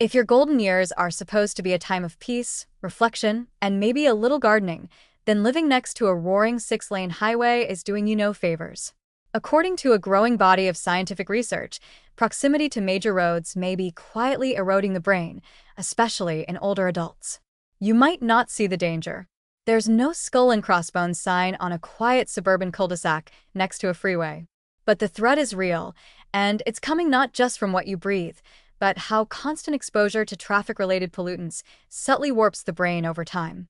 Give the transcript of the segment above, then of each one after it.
If your golden years are supposed to be a time of peace, reflection, and maybe a little gardening, then living next to a roaring six-lane highway is doing you no favors. According to a growing body of scientific research, proximity to major roads may be quietly eroding the brain, especially in older adults. You might not see the danger. There's no skull and crossbones sign on a quiet suburban cul-de-sac next to a freeway. But the threat is real, and it's coming not just from what you breathe, but how constant exposure to traffic-related pollutants subtly warps the brain over time.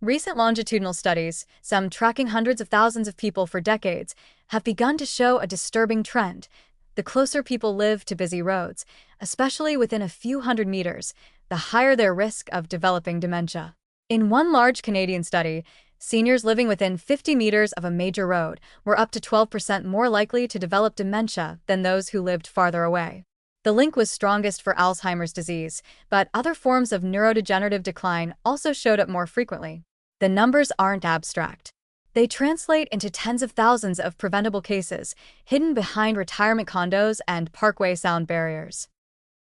Recent longitudinal studies, some tracking hundreds of thousands of people for decades, have begun to show a disturbing trend. The closer people live to busy roads, especially within a few hundred meters, the higher their risk of developing dementia. In one large Canadian study, seniors living within 50 meters of a major road were up to 12% more likely to develop dementia than those who lived farther away. The link was strongest for Alzheimer's disease, but other forms of neurodegenerative decline also showed up more frequently. The numbers aren't abstract. They translate into tens of thousands of preventable cases, hidden behind retirement condos and parkway sound barriers.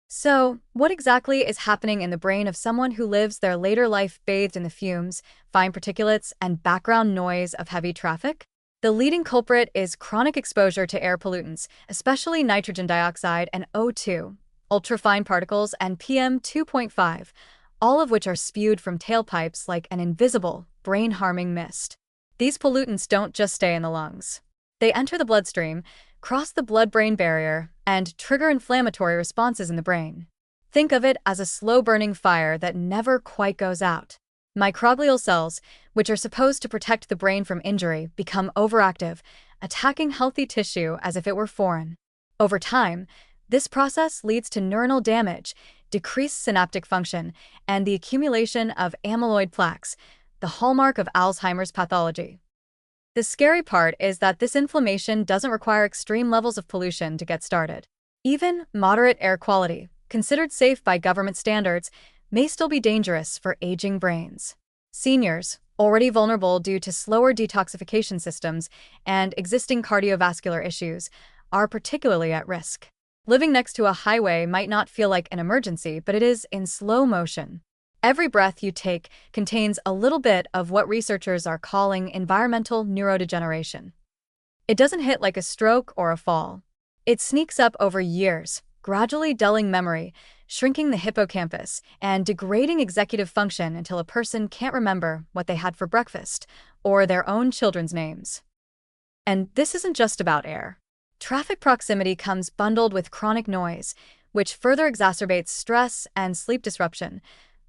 So, what exactly is happening in the brain of someone who lives their later life bathed in the fumes, fine particulates, and background noise of heavy traffic? The leading culprit is chronic exposure to air pollutants, especially nitrogen dioxide and O2, ultrafine particles, and PM2.5, all of which are spewed from tailpipes like an invisible, brain-harming mist. These pollutants don't just stay in the lungs. They enter the bloodstream, cross the blood-brain barrier, and trigger inflammatory responses in the brain. Think of it as a slow-burning fire that never quite goes out. Microglial cells, which are supposed to protect the brain from injury, become overactive, attacking healthy tissue as if it were foreign. Over time, this process leads to neuronal damage, decreased synaptic function, and the accumulation of amyloid plaques, the hallmark of Alzheimer's pathology. The scary part is that this inflammation doesn't require extreme levels of pollution to get started. Even moderate air quality, considered safe by government standards, may still be dangerous for aging brains. Seniors, already vulnerable due to slower detoxification systems and existing cardiovascular issues, are particularly at risk. Living next to a highway might not feel like an emergency, but it is in slow motion. Every breath you take contains a little bit of what researchers are calling environmental neurodegeneration. It doesn't hit like a stroke or a fall. It sneaks up over years, gradually dulling memory, shrinking the hippocampus, and degrading executive function until a person can't remember what they had for breakfast or their own children's names. And this isn't just about air. Traffic proximity comes bundled with chronic noise, which further exacerbates stress and sleep disruption,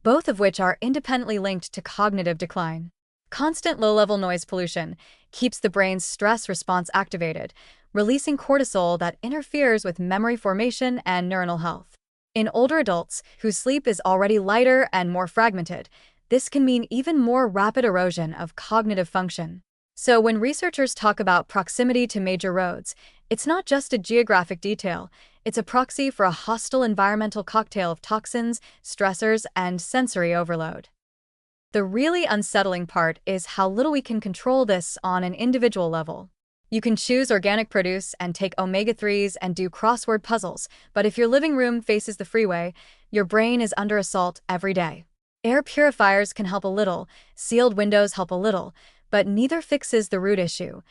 both of which are independently linked to cognitive decline. Constant low-level noise pollution keeps the brain's stress response activated, releasing cortisol that interferes with memory formation and neuronal health. In older adults, whose sleep is already lighter and more fragmented, this can mean even more rapid erosion of cognitive function. So when researchers talk about proximity to major roads, it's not just a geographic detail, it's a proxy for a hostile environmental cocktail of toxins, stressors, and sensory overload. The really unsettling part is how little we can control this on an individual level. You can choose organic produce and take omega-3s and do crossword puzzles, but if your living room faces the freeway, your brain is under assault every day. Air purifiers can help a little, sealed windows help a little, but neither fixes the root issue: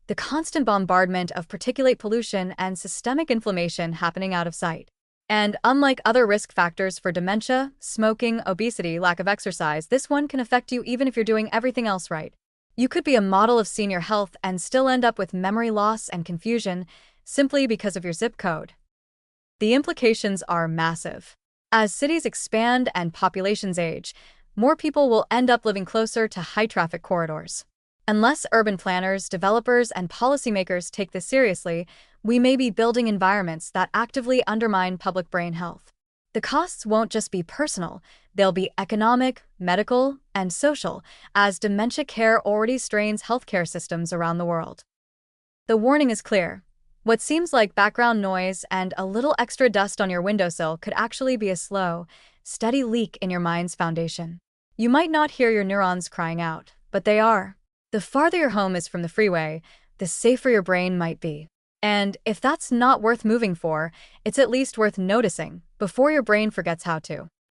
the constant bombardment of particulate pollution and systemic inflammation happening out of sight. And unlike other risk factors for dementia, smoking, obesity, lack of exercise, this one can affect you even if you're doing everything else right. You could be a model of senior health and still end up with memory loss and confusion simply because of your zip code. The implications are massive. As cities expand and populations age, more people will end up living closer to high-traffic corridors. Unless urban planners, developers, and policymakers take this seriously, we may be building environments that actively undermine public brain health. The costs won't just be personal, they'll be economic, medical, and social, as dementia care already strains healthcare systems around the world. The warning is clear. What seems like background noise and a little extra dust on your windowsill could actually be a slow, steady leak in your mind's foundation. You might not hear your neurons crying out, but they are. The farther your home is from the freeway, the safer your brain might be. And if that's not worth moving for, it's at least worth noticing before your brain forgets how to.